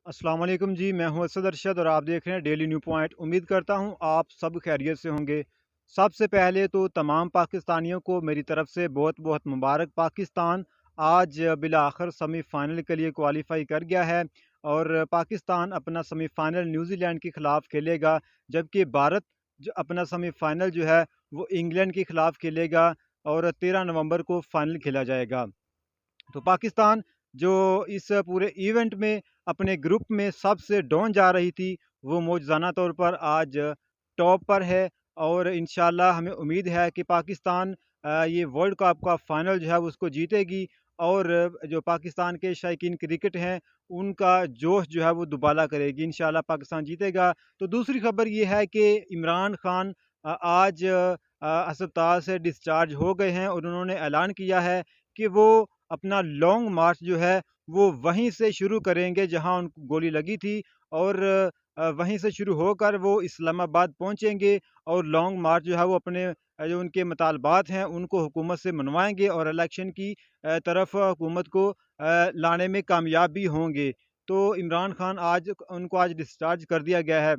अस्सलाम वालेकुम जी। मैं हूं असद अरशद और आप देख रहे हैं डेली न्यू पॉइंट। उम्मीद करता हूं आप सब खैरियत से होंगे। सबसे पहले तो तमाम पाकिस्तानियों को मेरी तरफ से बहुत बहुत मुबारक। पाकिस्तान आज बिलाखिर सेमीफाइनल के लिए क्वालिफाई कर गया है और पाकिस्तान अपना सेमीफाइनल न्यूजीलैंड के ख़िलाफ़ खेलेगा, जबकि भारत जो अपना सेमीफाइनल जो है वो इंग्लैंड के ख़िलाफ़ खेलेगा और 13 नवंबर को फाइनल खेला जाएगा। तो पाकिस्तान जो इस पूरे इवेंट में अपने ग्रुप में सबसे डाउन जा रही थी, वो मौजूदा तौर पर आज टॉप पर है और इंशाल्लाह हमें उम्मीद है कि पाकिस्तान ये वर्ल्ड कप का फाइनल जो है वो उसको जीतेगी और जो पाकिस्तान के शायकीन क्रिकेट हैं उनका जोश जो है वो दुबाला करेगी। इंशाल्लाह पाकिस्तान जीतेगा। तो दूसरी खबर ये है कि इमरान खान आज अस्पताल से डिस्चार्ज हो गए हैं और उन्होंने ऐलान किया है कि वो अपना लॉन्ग मार्च जो है वो वहीं से शुरू करेंगे जहां उनको गोली लगी थी और वहीं से शुरू होकर वो इस्लामाबाद पहुंचेंगे और लॉन्ग मार्च जो है वो अपने जो उनके मुतालबात हैं उनको हुकूमत से मनवाएंगे और इलेक्शन की तरफ हुकूमत को लाने में कामयाब भी होंगे। तो इमरान खान आज उनको आज डिस्चार्ज कर दिया गया है।